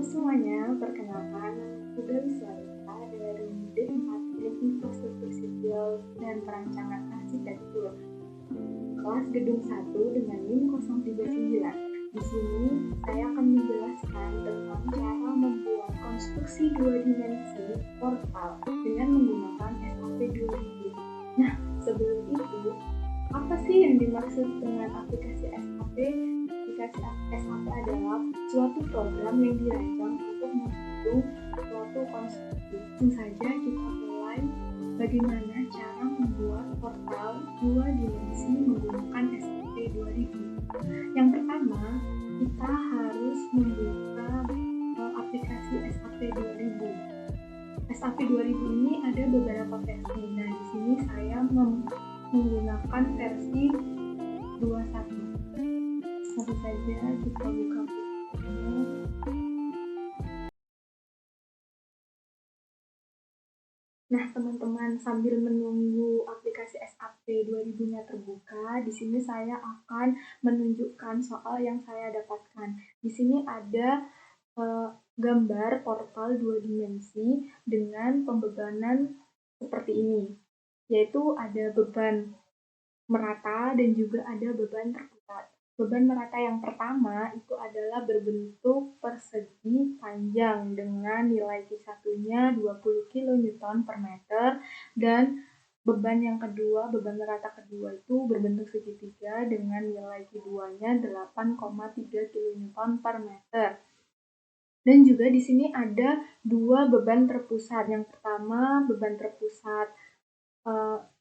Halo semuanya, perkenalkan nama Gali Salita dari D4 Teknik Infrastruktur Sipil dan Perancangan Arsitektur, kelas gedung 1 dengan NIM 039. Di sini saya akan menjelaskan tentang cara membuat konstruksi 2 dimensi portal dengan menggunakan SAP 2000. Nah, sebelum itu, apa sih yang dimaksud dengan aplikasi SAP? Aplikasi SAP adalah suatu program yang dirancang untuk menghitung suatu konstruksi. Langsung saja kita mulai bagaimana cara membuat portal 2 dimensi menggunakan SAP 2000. Yang pertama, kita harus membuka aplikasi SAP 2000. SAP 2000 ini ada beberapa versi. Nah, di sini saya menggunakan versi 21. Langsung saja kita buka aplikasinya. Nah, teman-teman, sambil menunggu aplikasi SAP 2000-nya terbuka, di sini saya akan menunjukkan soal yang saya dapatkan. Di sini ada gambar portal 2 dimensi dengan pembebanan seperti ini, yaitu ada beban merata dan juga ada beban terpusat. Beban merata yang pertama itu adalah berbentuk persegi panjang dengan nilai Q1-nya 20 kN per meter, dan beban yang kedua, beban merata kedua itu berbentuk segitiga dengan nilai Q2-nya 8,3 kN per meter. Dan juga di sini ada dua beban terpusat. Yang pertama beban terpusat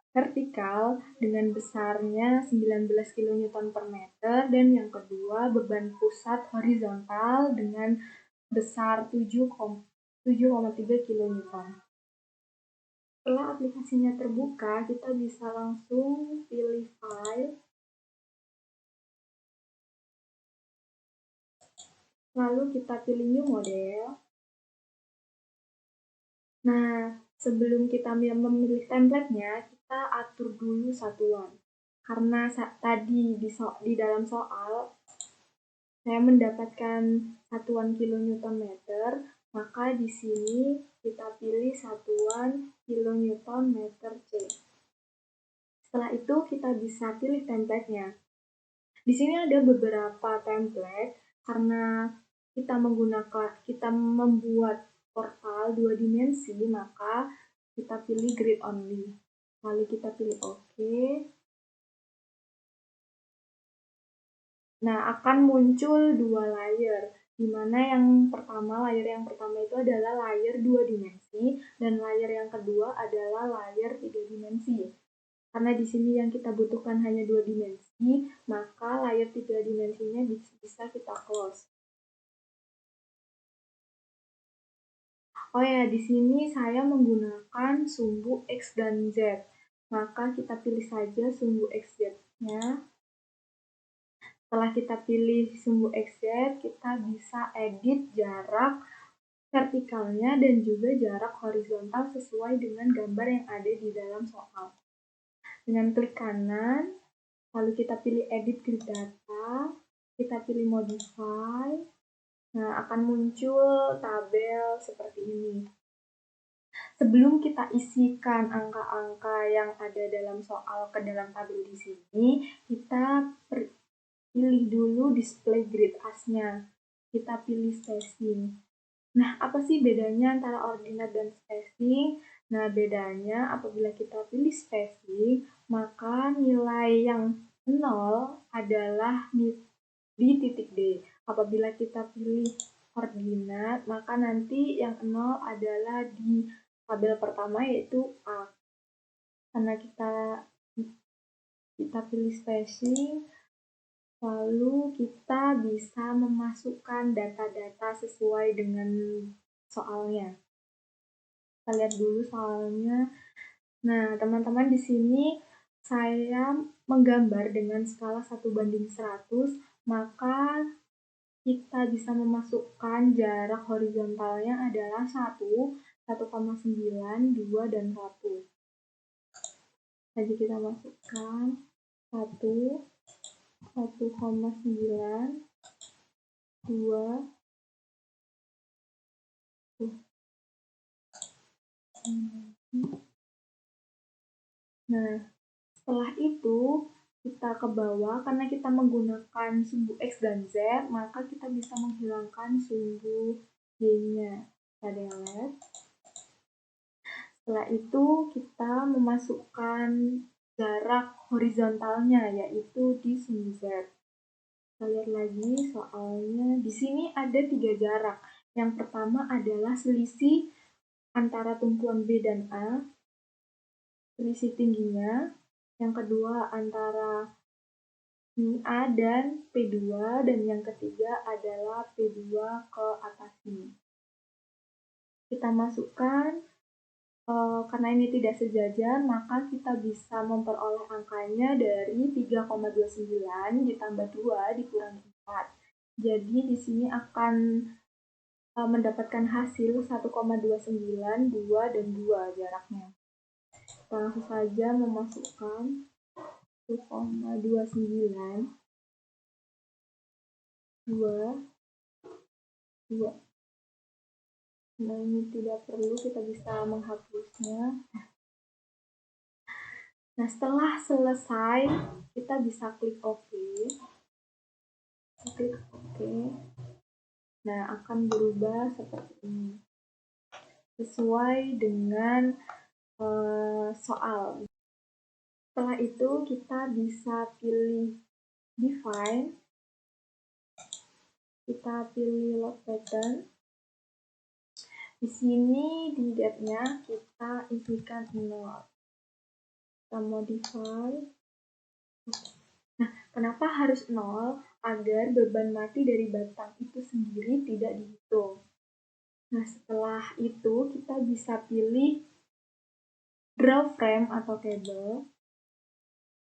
vertikal dengan besarnya 19 kN per meter, dan yang kedua beban pusat horizontal dengan besar 7,3 kN. Setelah aplikasinya terbuka, kita bisa langsung pilih file, lalu kita pilih new model. Nah, sebelum kita memilih template-nya, kita atur dulu satuan. Karena tadi di dalam soal saya mendapatkan satuan kN/meter, maka di sini kita pilih satuan kN/C. Setelah itu kita bisa pilih template-nya. Di sini ada beberapa template karena kita membuat portal 2 dimensi, maka kita pilih grid only. Lalu kita pilih OK. Nah, akan muncul dua layer, di mana layer yang pertama itu adalah layer 2 dimensi, dan layer yang kedua adalah layer 3 dimensi. Karena di sini yang kita butuhkan hanya 2 dimensi, maka layer 3 dimensinya bisa kita close. Oh ya, di sini saya menggunakan sumbu X dan Z. Maka kita pilih saja sumbu XZ-nya. Setelah kita pilih sumbu XZ, kita bisa edit jarak vertikalnya dan juga jarak horizontal sesuai dengan gambar yang ada di dalam soal. Dengan klik kanan, lalu kita pilih edit grid data, kita pilih modify. Nah, akan muncul tabel seperti ini. Sebelum kita isikan angka-angka yang ada dalam soal ke dalam tabel di sini, kita pilih dulu display grid as-nya. Kita pilih spacing. Nah, apa sih bedanya antara ordinat dan spacing? Nah, bedanya apabila kita pilih spacing, maka nilai yang 0 adalah di titik D. Apabila kita pilih ordinat, maka nanti yang 0 adalah di tabel pertama, yaitu A. Karena kita pilih spacing, lalu kita bisa memasukkan data-data sesuai dengan soalnya. Kita lihat dulu soalnya. Nah, teman-teman, di sini saya menggambar dengan skala 1:100, maka kita bisa memasukkan jarak horizontalnya adalah 1, 1,9, 2, dan 1. Jadi kita masukkan 1, 1,9, 2, Nah, setelah itu kita ke bawah, karena kita menggunakan sumbu X dan Z, maka kita bisa menghilangkan sumbu Y-nya. Kita delete. Setelah itu kita memasukkan jarak horizontalnya, yaitu di sumbu Z. Kita lihat lagi soalnya. Di sini ada 3 jarak. Yang pertama adalah selisih antara tumpuan B dan A, selisih tingginya. Yang kedua antara A dan P2, dan yang ketiga adalah P2 ke atas ini. Kita masukkan, karena ini tidak sejajar, maka kita bisa memperoleh angkanya dari 3,29 ditambah 2 dikurangi 4. Jadi di sini akan mendapatkan hasil 1,29, 2, dan 2 jaraknya. Kita langsung saja memasukkan 1,29, 2, 2. Nah, ini tidak perlu, kita bisa menghapusnya. Nah, setelah selesai, kita bisa klik OK. Klik OK. Nah, akan berubah seperti ini. Sesuai dengan soal. Setelah itu kita bisa pilih define, kita pilih load pattern. Di sini di depth-nya kita isikan 0. Kita modify. Nah, kenapa harus 0? Agar beban mati dari batang itu sendiri tidak dihitung. Nah, setelah itu kita bisa pilih draw frame atau kabel.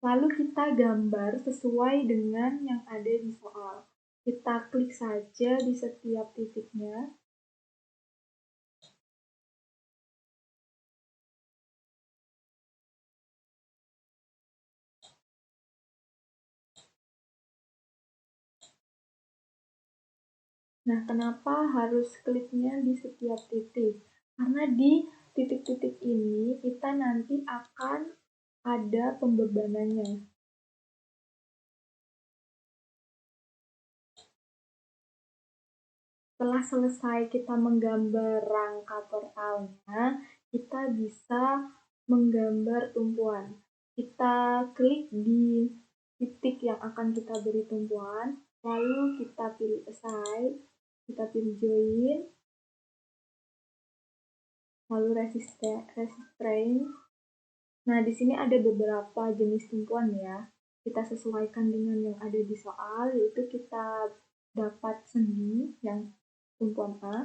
Lalu kita gambar sesuai dengan yang ada di soal. Kita klik saja di setiap titiknya. Nah, kenapa harus kliknya di setiap titik? Karena di titik-titik ini kita nanti akan ada pembebanannya. Setelah selesai kita menggambar rangka portalnya, kita bisa menggambar tumpuan. Kita klik di titik yang akan kita beri tumpuan, lalu kita pilih assign, kita pilih join, lalu restraint. Nah, di sini ada beberapa jenis tumpuan ya. Kita sesuaikan dengan yang ada di soal, yaitu kita dapat sendi yang tumpuan A.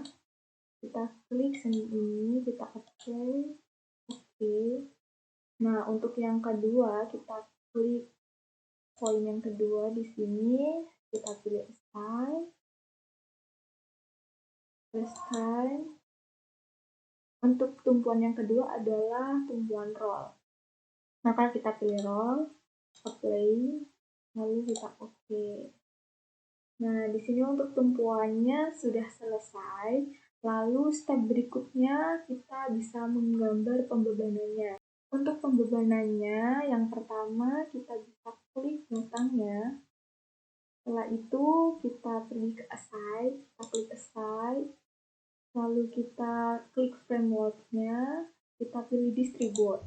Kita klik sendi ini, kita apply, oke. Nah, untuk yang kedua, kita klik poin yang kedua di sini, kita pilih assign. Untuk tumpuan yang kedua adalah tumpuan roll. Maka kita pilih roll, apply, lalu kita oke. Nah, di sini untuk tumpuannya sudah selesai. Lalu step berikutnya kita bisa menggambar pembebanannya. Untuk pembebanannya, yang pertama kita bisa klik batangnya. Setelah itu kita pergi ke assign, kita klik assign. Lalu kita klik framework-nya, kita pilih distribute.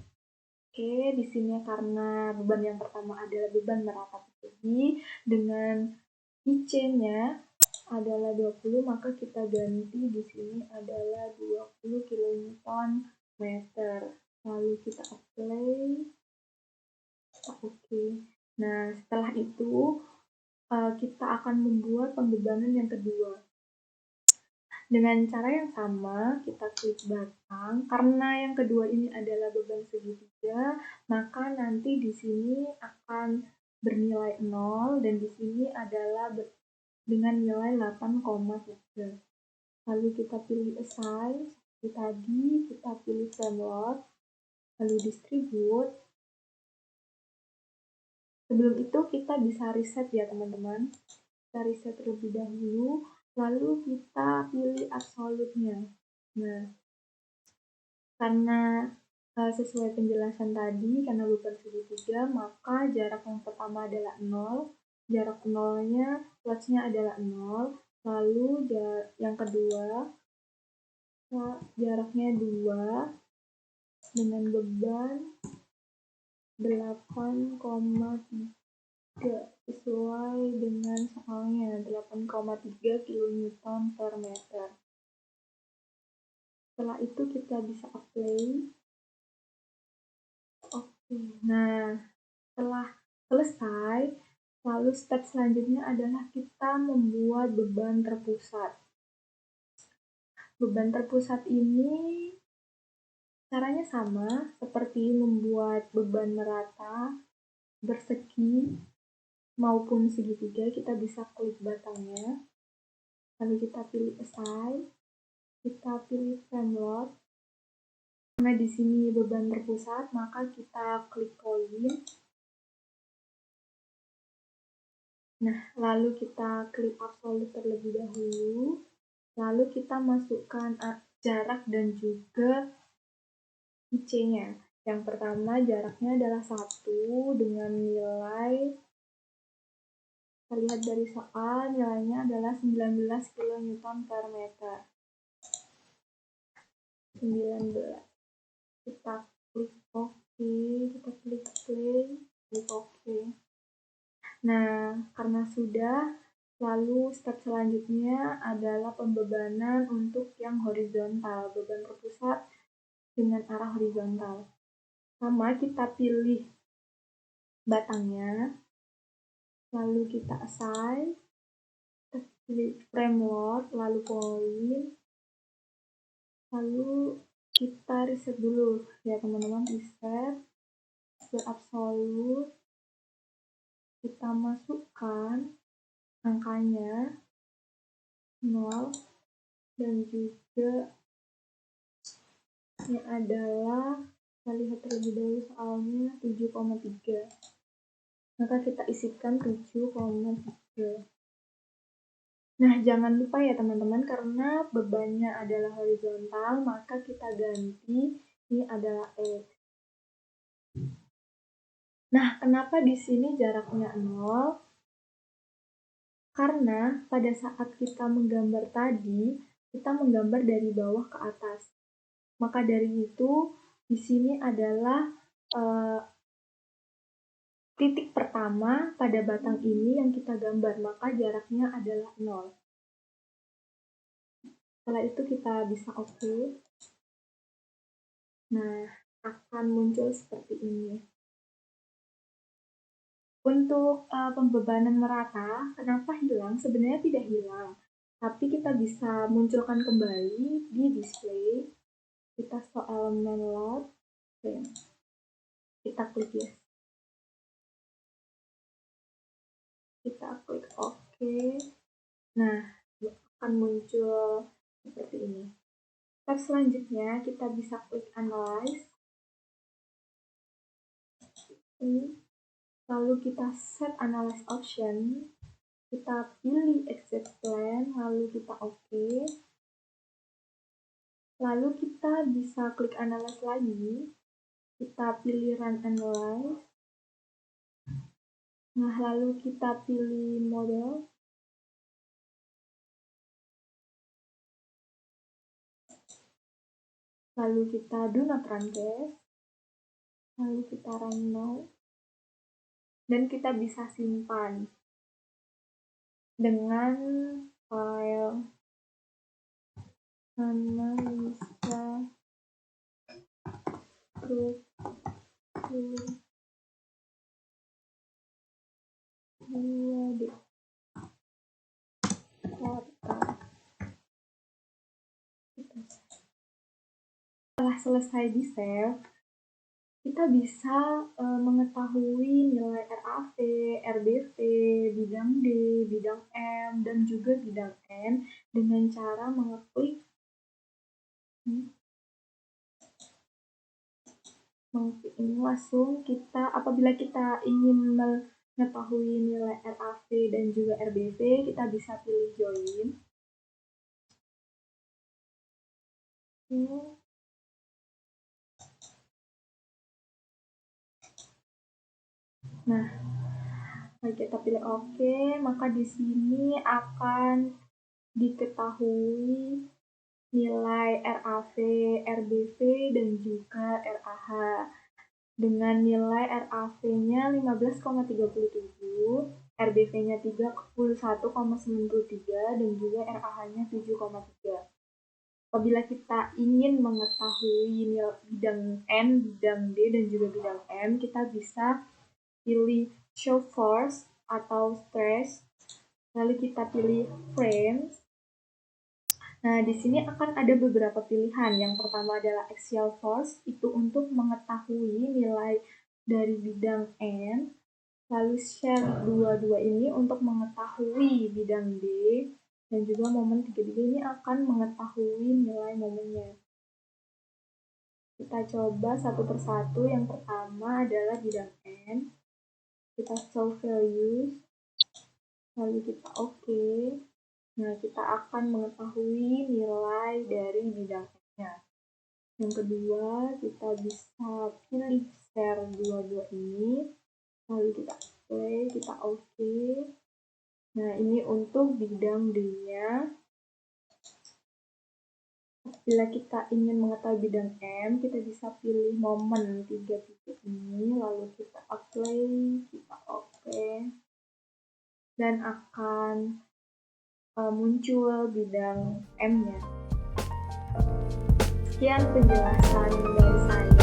Oke, di sini karena beban yang pertama adalah beban merata ke tepi dengan IC-nya adalah 20, maka kita ganti di sini adalah 20 kN meter. Lalu kita apply, oke. Nah, setelah itu kita akan membuat pembebanan yang kedua. Dengan cara yang sama, kita klik batang. Karena yang kedua ini adalah beban segitiga, maka nanti di sini akan bernilai 0 dan di sini adalah dengan nilai 8,3. Lalu kita pilih assign, seperti tadi, kita pilih framework, lalu distribute. Sebelum itu kita bisa reset ya teman-teman. Kita reset terlebih dahulu, lalu kita pilih absolute-nya. Nah, Karena sesuai penjelasan tadi, karena beban segitiga, maka jarak yang pertama adalah 0, jarak nolnya plusnya adalah 0, lalu yang kedua jaraknya 2 dengan beban 8,3 sesuai dengan soalnya 8,3 kN per meter. Setelah itu kita bisa apply. Oke, nah setelah selesai, lalu step selanjutnya adalah kita membuat beban terpusat. Beban terpusat ini caranya sama seperti membuat beban merata, bersegi, maupun segitiga. Kita bisa klik batangnya, lalu kita pilih assign, kita pilih frame load. Karena di sini beban terpusat, maka kita klik point. Nah, lalu kita klik absolute terlebih dahulu. Lalu kita masukkan jarak dan juga IC-nya. Yang pertama jaraknya adalah 1 dengan nilai, kita lihat dari soal, nilainya adalah 19 kN per meter. 19. Kita klik OK, kita klik play, klik OK. Nah, karena sudah, lalu step selanjutnya adalah pembebanan untuk yang horizontal, beban terpusat dengan arah horizontal. Sama, kita pilih batangnya, lalu kita assign, kita pilih frame load, lalu point, lalu kita reset dulu ya teman-teman, reset ke absolute, kita masukkan angkanya 0 dan juga ini adalah, kita lihat terlebih dahulu soalnya 7,3, maka kita isikan 7,3. Nah, jangan lupa ya teman-teman, karena bebannya adalah horizontal, maka kita ganti ini adalah X. Nah, kenapa di sini jaraknya 0? Karena pada saat kita menggambar tadi, kita menggambar dari bawah ke atas. Maka dari itu, di sini adalah titik pertama pada batang ini yang kita gambar, maka jaraknya adalah 0. Setelah itu kita bisa OK. Nah, akan muncul seperti ini. Untuk pembebanan merata, kenapa hilang? Sebenarnya tidak hilang, tapi kita bisa munculkan kembali di display. Kita stop elemen load, kita klik yes, kita klik OK. Nah, akan muncul seperti ini. Step selanjutnya kita bisa klik analyze, lalu kita set analyze option, kita pilih exit plan, lalu kita OK. Lalu kita bisa klik analyze lagi, kita pilih run analyze. Nah, lalu kita pilih model. Lalu kita do not run test. Lalu kita run now. Dan kita bisa simpan dengan file analisa struktur 2D. Setelah selesai di save, kita bisa mengetahui nilai RAV, RBV, bidang D, bidang M, dan juga bidang N dengan cara mengeklik ini langsung. Kita apabila kita ingin mengetahui nilai RAV dan juga RBV, kita bisa pilih join. Nah, kita pilih oke, maka di sini akan diketahui nilai RAV, RBV, dan juga RAH. Dengan nilai RAV-nya 15,37, RBV-nya 31,93, dan juga RAH-nya 7,3. Apabila kita ingin mengetahui bidang N, bidang D, dan juga bidang M, kita bisa pilih show force atau stress, lalu kita pilih frames. Nah, di sini akan ada beberapa pilihan. Yang pertama adalah axial force, itu untuk mengetahui nilai dari bidang N. Lalu share 22 ini untuk mengetahui bidang D. Dan juga momen 33 ini akan mengetahui nilai momennya. Kita coba satu persatu. Yang pertama adalah bidang N. Kita show values. Lalu kita oke. Nah, kita akan mengetahui nilai dari bidang N-nya. Yang kedua, kita bisa pilih share dua-dua ini. Lalu kita play, kita oke. Nah, ini untuk bidang D-nya. Bila kita ingin mengetahui bidang M, kita bisa pilih momen 3 titik ini. Lalu kita apply, kita oke. Dan akan muncul bidang M-nya. Sekian penjelasan dari saya.